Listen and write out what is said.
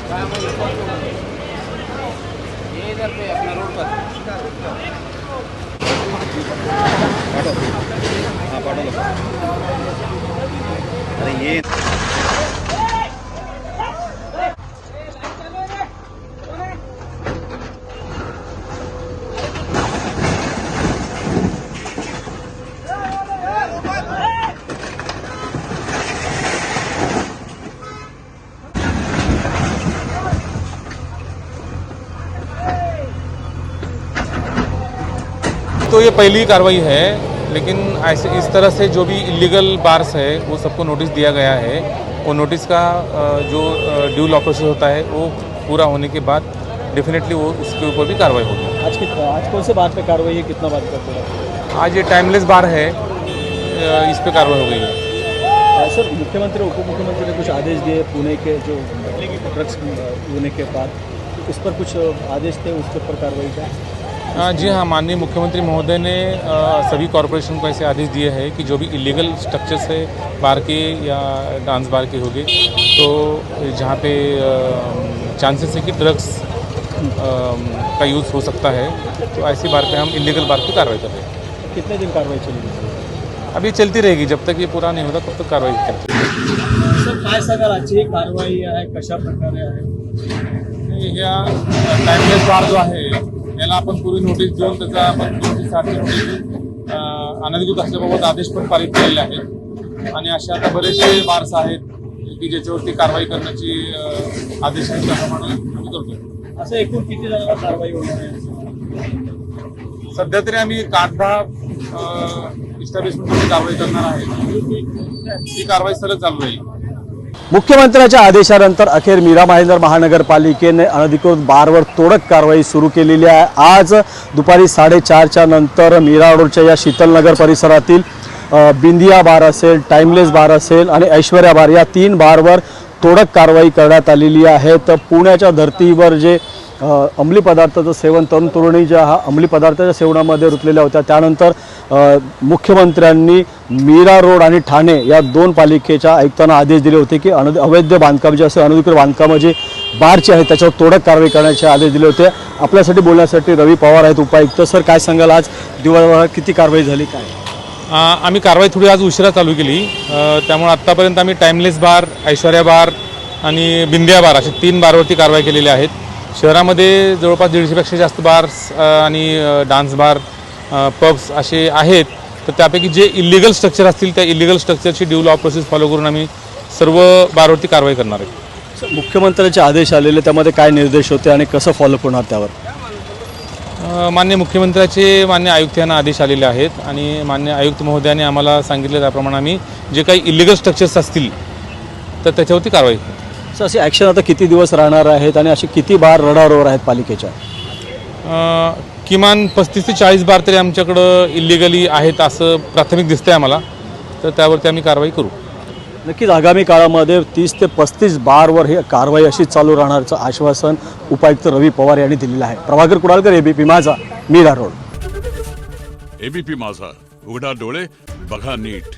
ये इधर पे अपना रोड पर हाँ पाठवलं। अरे ये तो ये पहली कार्रवाई है, लेकिन ऐसे इस तरह से जो भी इलीगल बार्स है वो सबको नोटिस दिया गया है। वो नोटिस का जो ड्यू लॉ प्रोसेस होता है वो पूरा होने के बाद डेफिनेटली वो उसके ऊपर भी कार्रवाई होगी। आज कौन से बात पे कार्रवाई है, कितना बात करते हैं? आज ये टाइमलेस बार है, इस पे कार्रवाई हो गई है। सर, मुख्यमंत्री उप मुख्यमंत्री ने कुछ आदेश दिए पुणे के जो ड्रग्स होने के बाद, उस पर कुछ आदेश थे, उसके ऊपर कार्रवाई का? जी हाँ, माननीय मुख्यमंत्री महोदय ने सभी कॉरपोरेशन को ऐसे आदेश दिए हैं कि जो भी इलीगल स्ट्रक्चर्स है बार के या डांस बार के होंगे, तो जहाँ पे चांसेस है कि ड्रग्स का यूज़ हो सकता है, तो ऐसी बार पे हम इलीगल बार की कार्रवाई कर रहे हैं। कितने दिन कार्रवाई चलेगी? अभी चलती रहेगी, जब तक ये पूरा नहीं होता तब तक कार्रवाई करते रहेगी। सर, काय सांगाल आजची कारवाई आहे, कशा प्रकारे आहे? या टाइमलेस बार जो आहे याला आपण पूर्वी नोटीस देऊन त्याचा आपण 260 नोटीस अनधिकृत असल्याबाबत आदेश पण पारित केलेले आहेत आणि अशा आता बरेचसे बार्स आहेत की ज्याच्यावरती कारवाई करण्याची आदेश आहेत, त्याप्रमाणे आम्ही करतो। असं एकूण किती जणांना कारवाई होणार आहे? सध्या तरी आम्ही 8-10 इस्टॅब्लिशमेंटवरती कारवाई करणार आहे। ही कारवाई सलग चालू राहील। मुख्यमंत्र्यांच्या आदेशानंतर अखेर मीरा भाईंदर महानगरपालिकेने अनधिकृत बारवर तोडक कारवाई सुरू केलेली आहे। आज दुपारी 4:30च्या नंतर मीरा रोडच्या या शीतलनगर परिसरातील बिंदिया बार असेल, टाइमलेस बार असेल आणि ऐश्वर्या बार या 3 बारवर तोडक कारवाई करण्यात आलेली आहे। तर पुण्याच्या धर्तीवर जे अंमली पदार्थाचं सेवन, तरुण तरुणी ज्या अंमली पदार्थाच्या सेवनामध्ये रुतलेल्या होत्या, त्यानंतर मुख्यमंत्र्यांनी मीरा रोड आणि ठाणे या 2 पालिकेच्या आयुक्तांना आदेश दिले होते की अवैध बांधकाम जे असे अनधिकृत बांधकामं जे बारचे आहेत त्याच्यावर तोडक कारवाई करण्याचे आदेश दिले होते। आपल्यासाठी बोलण्यासाठी रवी पवार आहेत, उपायुक्त। सर, काय सांगाल, आज दिवसभरात किती कारवाई झाली, काय? आम्ही कारवाई थोडी आज उशिरा चालू केली, त्यामुळे आत्तापर्यंत आम्ही टाइमलेस बार, ऐश्वर्या बार आणि बिंदिया बार असे 3 बारवरती कारवाई केलेली आहेत। शहरामध्ये जवळपास 150पेक्षा जास्त बार्स आणि डान्स बार, पब्स असे आहेत, तर त्यापैकी जे इलिगल स्ट्रक्चर असतील त्या इलिगल स्ट्रक्चरची ड्यू लॉ प्रोसेस फॉलो करून आम्ही सर्व बारवरती कारवाई करणार आहे। मुख्यमंत्र्यांचे आदेश आलेले, त्यामध्ये काय निर्देश होते आणि कसं फॉलोअप होणार त्यावर? मान्य मुख्यमंत्र्याचे मान्य आयुक्त यांना आदेश आलेले आहेत आणि मान्य आयुक्त महोदयांनी आम्हाला सांगितलं त्याप्रमाणे आम्ही जे काही इलिगल स्ट्रक्चर्स असतील तर त्याच्यावरती कारवाई करू। सर, अशी ॲक्शन आता किती दिवस राहणार आहेत आणि असे किती बार रडारवर आहेत पालिकेच्या? किमान 35 ते 40 बार तरी आमच्याकडं इलिगली आहेत असं प्राथमिक दिसतंय आम्हाला, तर त्यावरती आम्ही कारवाई करू। नक्कीच आगामी काळामध्ये 30 ते 35 बारवर ही कारवाई अशीच चालू राहण्याचं आश्वासन उपायुक्त रवी पवार यांनी दिलेलं आहे। प्रभाकर कुडालकर, एबीपी माझा, मीरा रोड। एबीपी माझा, उघडा डोळे बघा नीट।